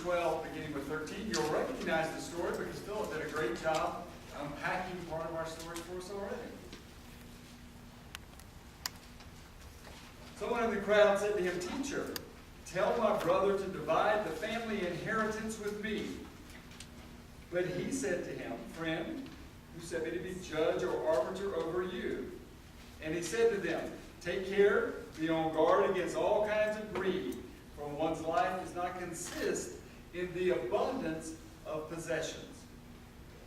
12, beginning with 13. You'll recognize the story because Philip did a great job unpacking part of our story for us already. Someone in the crowd said to him, "Teacher, tell my brother to divide the family inheritance with me." But he said to him, "Friend, who set me to be judge or arbiter over you?" And he said to them, "Take care, be on guard against all kinds of greed, for one's life does not consist in the abundance of possessions."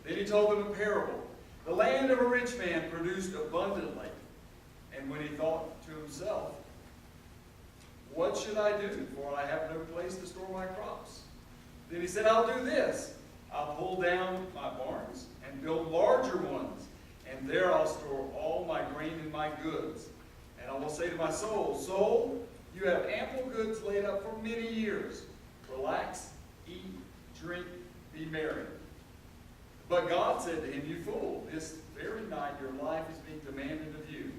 Then he told them a parable. The land of a rich man produced abundantly. And when he thought to himself, "What should I do? For I have no place to store my crops." Then he said, "I'll do this. I'll pull down my barns and build larger ones, and there I'll store all my grain and my goods. And I will say to my soul, Soul, you have ample goods laid up for many years. Relax, eat, drink, be merry." But God said to him, "You fool, this very night your life is being demanded of you.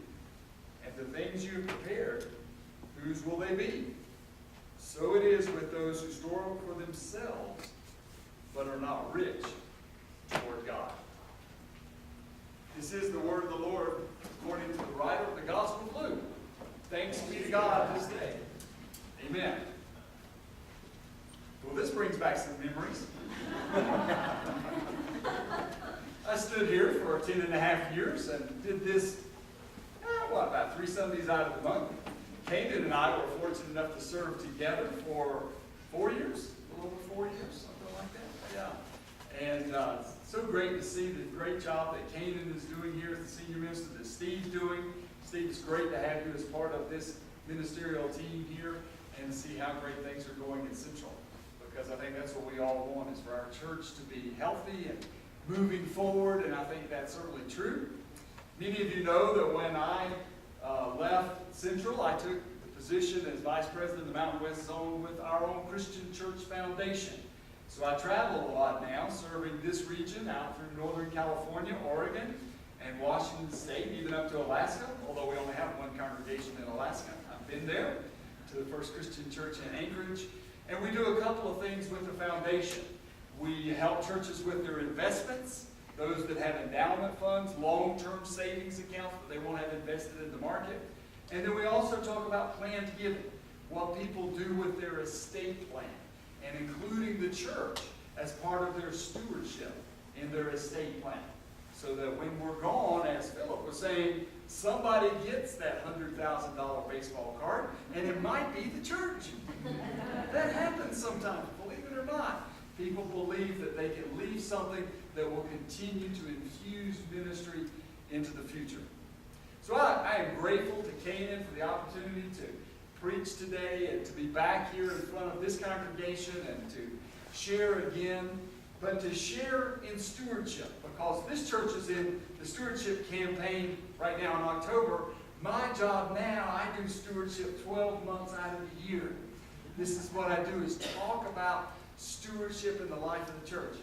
And the things you have prepared, whose will they be? So it is with those who store up for themselves, but are not rich toward God." This is the word of the Lord according to the writer of the Gospel of Luke. Thanks be to God this day. Amen. Well, this brings back some memories. I stood here for 10 and a half years and did this, about 3 Sundays out of the month. Kanan and I were fortunate enough to serve together for 4 years, a little over 4 years, something like that. Yeah. And so great to see the great job that Kanan is doing here as the senior minister, that Steve's doing. Steve, it's great to have you as part of this ministerial team here and see how great things are going in Central. Because I think that's what we all want, is for our church to be healthy and moving forward, and I think that's certainly true. Many of you know that when I left Central, I took the position as Vice President of the Mountain West Zone with our own Christian Church Foundation. So I travel a lot now, serving this region out through Northern California, Oregon, and Washington State, even up to Alaska, although we only have one congregation in Alaska. I've been there to the First Christian Church in Anchorage, and we do a couple of things with the foundation. We help churches with their investments, those that have endowment funds, long-term savings accounts that they want to have invested in the market. And then we also talk about planned giving, what people do with their estate plan, and including the church as part of their stewardship in their estate plan. So that when we're gone, as Philip was saying, somebody gets that $100,000 baseball card, and it might be the church. That happens sometimes, believe it or not. People believe that they can leave something that will continue to infuse ministry into the future. So I am grateful to Kanan for the opportunity to preach today and to be back here in front of this congregation and to share again, but to share in stewardship, because this church is in the stewardship campaign right now in October. My job now, I do stewardship 12 months out of the year. This is what I do, is talk about stewardship in the life of the church.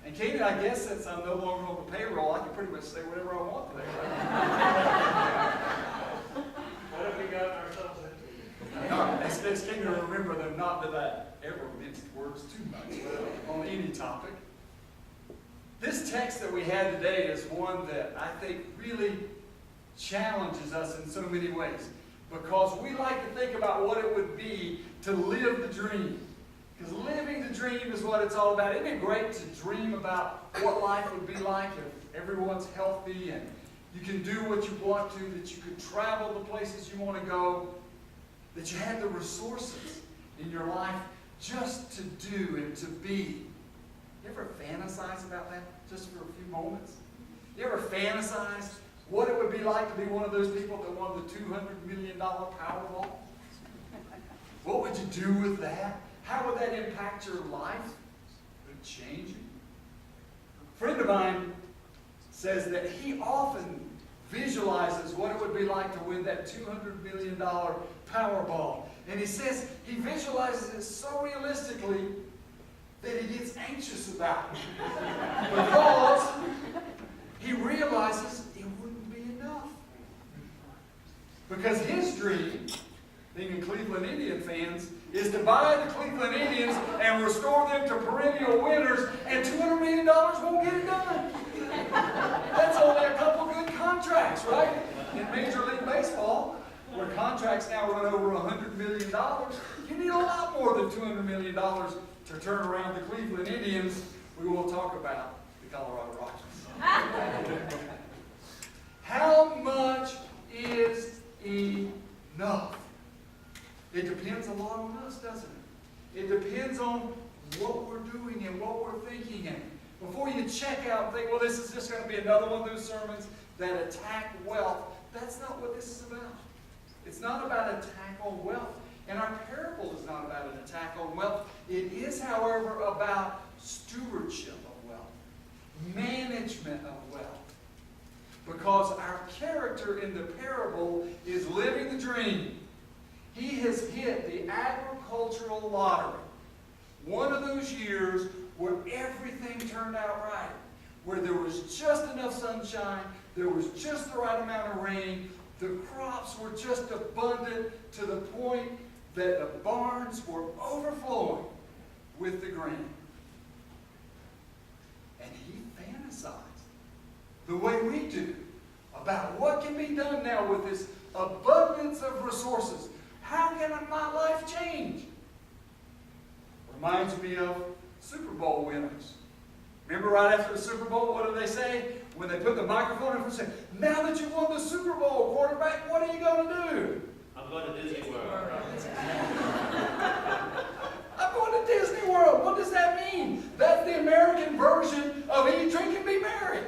And Kanan, I guess since I'm no longer on the payroll, I can pretty much say whatever I want today, right? What have we gotten ourselves into? No, it's keen to remember them, not that I ever mince words too much on any topic. This text that we had today is one that I think really challenges us in so many ways, because we like to think about what it would be to live the dream. Because living the dream is what it's all about. Isn't it great to dream about what life would be like if everyone's healthy and you can do what you want to, that you could travel the places you want to go, that you had the resources in your life just to do and to be. You ever fantasize about that just for a few moments? You ever fantasize what it would be like to be one of those people that won the $200 million Powerball? What would you do with that? How would that impact your life? Would it change you? A friend of mine says that he often visualizes what it would be like to win that $200 million Powerball. And he says he visualizes it so realistically that he gets anxious about it. Because he realizes it wouldn't be enough. Because his dream being Cleveland Indian fans, is to buy the Cleveland Indians and restore them to perennial winners, and $200 million won't get it done. That's only a couple good contracts, right? In Major League Baseball, where contracts now run over $100 million, you need a lot more than $200 million to turn around the Cleveland Indians. We will talk about the Colorado Rockies. How much is enough? It depends a lot on us, doesn't it? It depends on what we're doing and what we're thinking. And before you check out and think, well, this is just going to be another one of those sermons that attack wealth, that's not what this is about. It's not about an attack on wealth. And our parable is not about an attack on wealth. It is, however, about stewardship of wealth, management of wealth. Because our character in the parable is living the dream. He has hit the agricultural lottery. One of those years where everything turned out right. Where there was just enough sunshine, there was just the right amount of rain, the crops were just abundant to the point that the barns were overflowing with the grain. And he fantasized the way we do about what can be done now with this abundance of resources. How can my life change? Reminds me of Super Bowl winners. Remember right after the Super Bowl, what do they say? When they put the microphone in front, say, now that you won the Super Bowl, quarterback, what are you going to do? I'm going to Disney World. I'm going to Disney World. What does that mean? That's the American version of eat, drink, and be merry.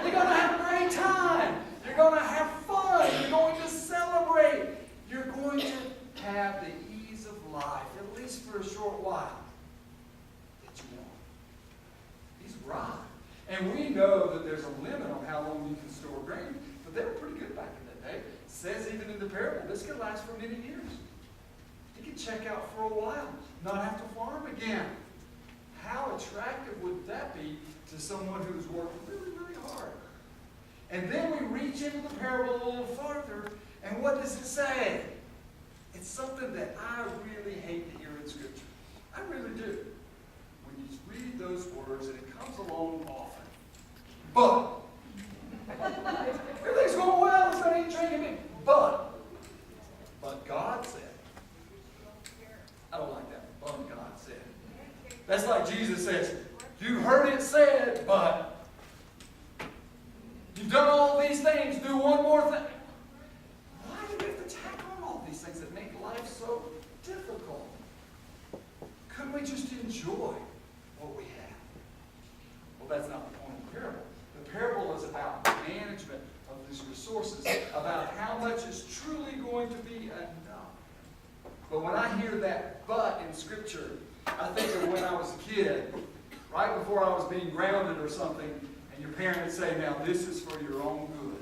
You're going to have a great time. You're going to have fun. You're going to celebrate. You're going to have the ease of life, at least for a short while, that you want. He's right. And we know that there's a limit on how long you can store grain, but they were pretty good back in that day. It says even in the parable, this could last for many years. You could check out for a while, not have to farm again. How attractive would that be to someone who's worked really, really hard? And then we reach into the parable a little farther, and what does it say? It's something that I really hate to hear in Scripture. I really do. When you read those words, and it comes along often. But everything's going well, it's not eating, drinking, me. But God said. I don't like that. But God said. That's like Jesus says, you heard it said, but you've done all these things, do one more thing. Why do we have to tack on all these things that make life so difficult? Couldn't we just enjoy what we have? Well, that's not the point of the parable. The parable is about management of these resources, about how much is truly going to be enough. But when I hear that but in Scripture, I think of when I was a kid, right before I was being grounded or something, and your parents say, now this is for your own good.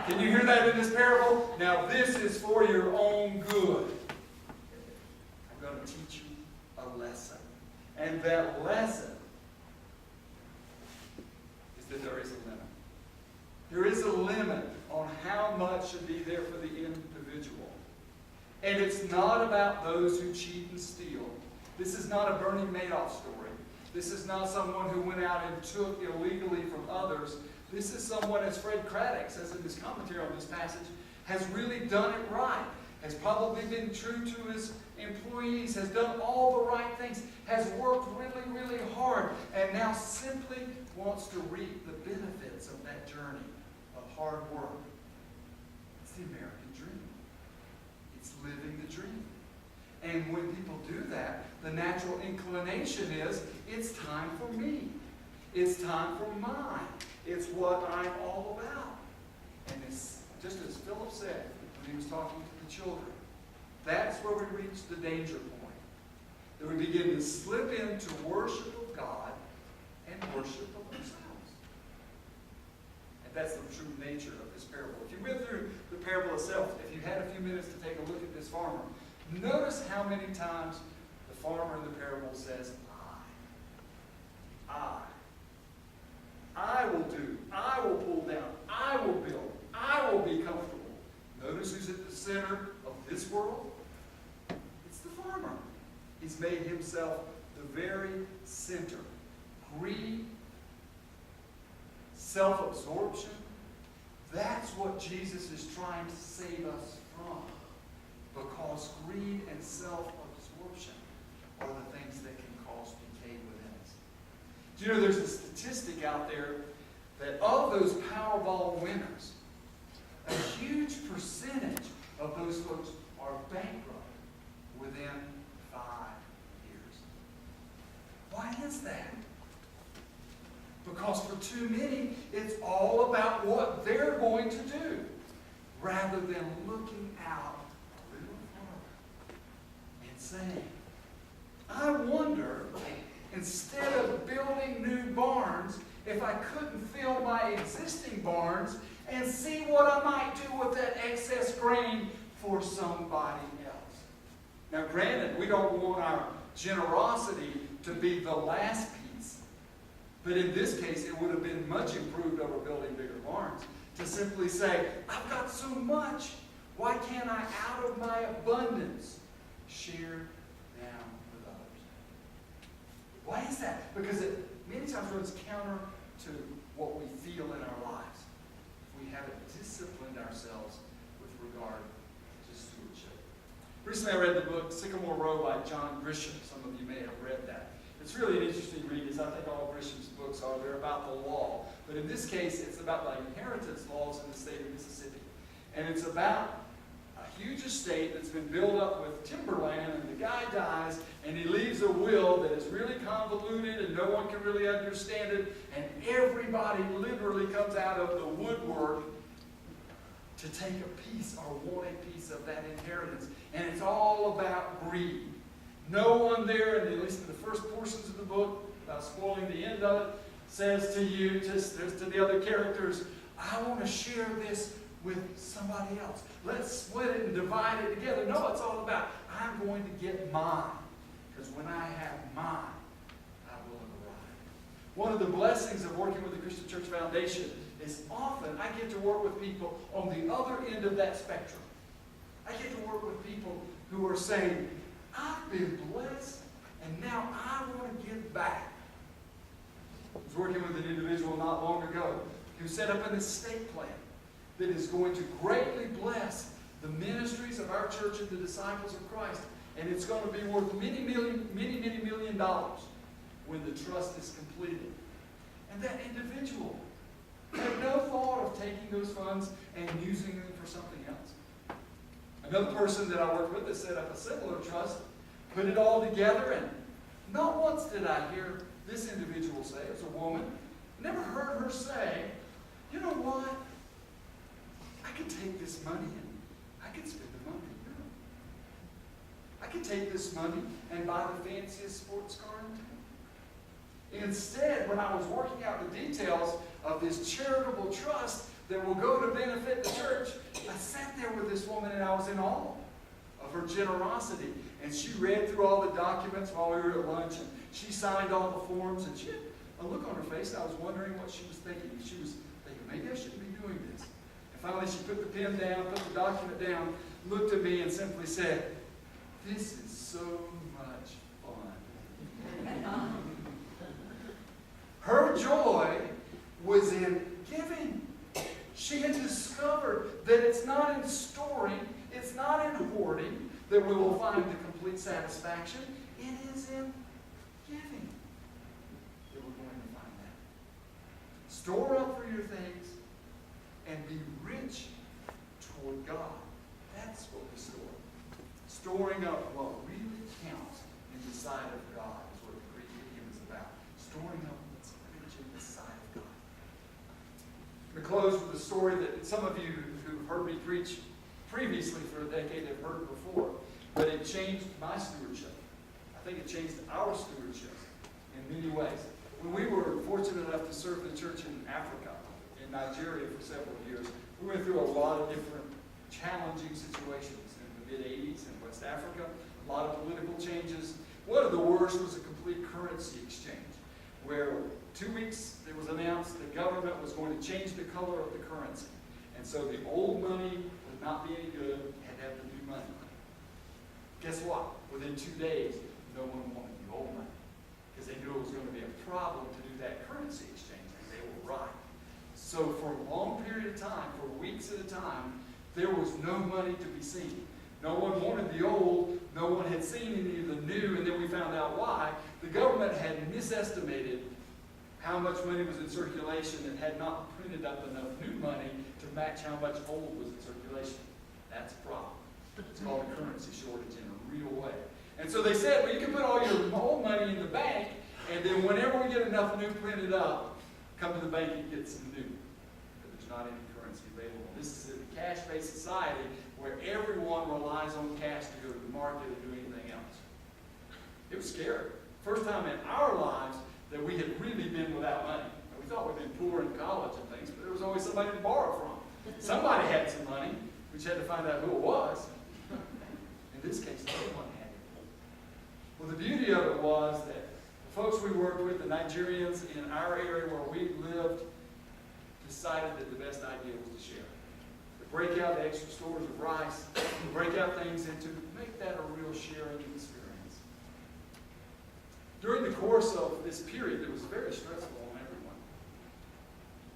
Can you hear that in this parable? Now this is for your own good. I'm going to teach you a lesson. And that lesson is that there is a limit. There is a limit on how much should be there for the individual. And it's not about those who cheat and steal. This is not a Bernie Madoff story. This is not someone who went out and took illegally from others. This is someone, as Fred Craddock says in his commentary on this passage, has really done it right, has probably been true to his employees, has done all the right things, has worked really, really hard, and now simply wants to reap the benefits of that journey of hard work. It's the American dream. It's living the dream. And when people do that, the natural inclination is, it's time for me. It's time for mine. It's what I'm all about. And it's just as Philip said when he was talking to the children, that's where we reach the danger point. That we begin to slip into worship of God and worship of ourselves. And that's the true nature of this parable. If you went through the parable itself, if you had a few minutes to take a look at this farmer, notice how many times the farmer in the parable says, I will do, I will pull down, I will build, I will be comfortable. Notice who's at the center of this world? It's the farmer. He's made himself the very center. Greed, self-absorption, that's what Jesus is trying to save us from. Because greed and self-absorption are the things that can cause decay within us. Do you know there's a statistic out there that of those Powerball winners, a huge percentage of those folks are bankrupt within 5 years. Why is that? Because for too many, it's all about what they're going to do, rather than looking out a little farther and saying, I wonder, instead of building new barns, if I couldn't fill my existing barns and see what I might do with that excess grain for somebody else. Now granted, we don't want our generosity to be the last piece. But in this case, it would have been much improved over building bigger barns. To simply say, I've got so much, why can't I, out of my abundance, share them with others? Why is that? Because it many times runs counter to what we feel in our lives. We haven't disciplined ourselves with regard to stewardship. Recently I read the book Sycamore Row by John Grisham. Some of you may have read that. It's really an interesting read, as I think all Grisham's books are. They're about the law. But in this case, it's about the inheritance laws in the state of Mississippi. And it's about a huge estate that's been built up with timberland, and the guy dies, and he leaves a will that is really convoluted, and no one can really understand it, and everybody literally comes out of the woodwork to take a piece or want a piece of that inheritance. And it's all about greed. No one there, and at least in the first portions of the book, without spoiling the end of it, says to you, just to the other characters, I want to share this with somebody else. Let's split it and divide it together. No, it's all about, I'm going to get mine. Because when I have mine, I will have arrived. One of the blessings of working with the Christian Church Foundation is often I get to work with people on the other end of that spectrum. I get to work with people who are saying, I've been blessed, and now I want to give back. I was working with an individual not long ago who set up an estate plan that is going to greatly bless the ministries of our church and the disciples of Christ. And it's going to be worth many million dollars when the trust is completed. And that individual had no thought of taking those funds and using them for something else. Another person that I worked with that set up a similar trust, put it all together, and not once did I hear this individual say, it was a woman, never heard her say, you know what, I could take this money and I could spend the money in Europe. I could take this money and buy the fanciest sports car in town. Instead, when I was working out the details of this charitable trust that will go to benefit the church, I sat there with this woman and I was in awe of her generosity. And she read through all the documents while we were at lunch, and she signed all the forms, and she had a look on her face, and I was wondering what she was thinking. She was thinking, maybe I shouldn't be doing this. And finally she put the pen down, put the document down, looked at me and simply said, this is so much fun. Her joy was in giving. She had discovered that it's not in storing, it's not in hoarding that we will find the complete satisfaction. It is in giving that we're going to find that. Store up for your things and be rich toward God. That's what we store. Storing up what really counts in the sight of God is what the Greek idiom is about. Storing up what's rich in the sight of God. I'm going to close with a story that some of you who've heard me preach previously for a decade have heard before, but it changed my stewardship. I think it changed our stewardship in many ways. When we were fortunate enough to serve the church in Africa, in Nigeria for several years, we went through a lot of different challenging situations in the mid-'80s in West Africa, a lot of political changes. One of the worst was a complete currency exchange, where 2 weeks it was announced the government was going to change the color of the currency. And so the old money was not be any good, had to have the new money. Guess what? Within 2 days, no one wanted the old money because they knew it was going to be a problem to do that currency exchange, and they were right. So for a long period of time, for weeks at a time, there was no money to be seen. No one wanted the old, no one had seen any of the new, and then we found out why. The government had misestimated how much money was in circulation and had not printed up enough new money to match how much old was in circulation. That's a problem. It's called a currency shortage in a real way. And so they said, well, you can put all your old money in the bank, and then whenever we get enough new printed up, come to the bank and get some new. But there's not any currency available. This is a cash-based society where everyone relies on cash to go to the market and do anything else. It was scary. First time in our lives that we had really been without money. We thought we'd been poor in college and things, but there was always somebody to borrow from. Somebody had some money. We just had to find out who it was. In this case, no one had it. Well, the beauty of it was that the folks we worked with, the Nigerians in our area where we lived, decided that the best idea was to share. To break out the extra stores of rice, to break out things and to make that a real sharing experience. During the course of this period, it was very stressful on everyone.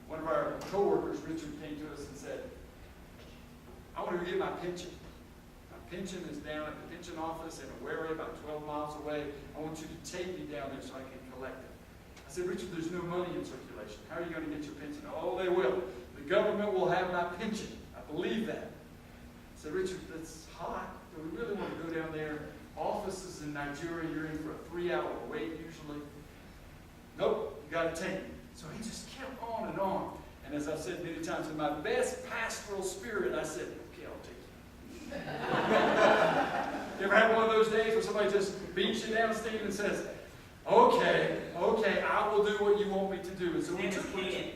One of our co-workers, Richard, came to us and said, I want to go get my pension. My pension is down at the pension office in a area about 12 miles away. I want you to take me down there so I can collect it. I said, Richard, there's no money in circulation. How are you going to get your pension? Oh, they will. The government will have my pension. I believe that. I said, Richard, that's hot. Do we really want to go down there? Offices in Nigeria, you're in for a 3-hour wait usually. Nope, you got to take me. So he just kept on and on. And as I've said many times, in my best pastoral spirit, I said, okay, I'll take you. You ever have one of those days where somebody just beats you down, Steve, and says, okay, I will do what you want me to do. And so we took it.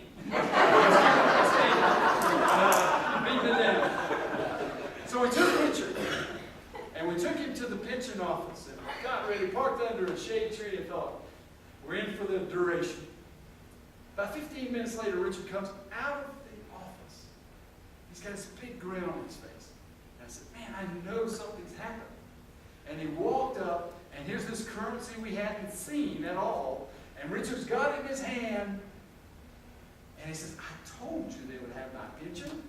Beating it down. So we took Richard. And we took him to the pension office and got ready, parked under a shade tree and thought, we're in for the duration. About 15 minutes later, Richard comes out of the office. He's got this big grin on his face. And I said, man, I know something's happened. And he walked up, and here's this currency we hadn't seen at all. And Richard's got it in his hand. And he says, I told you they would have my pension.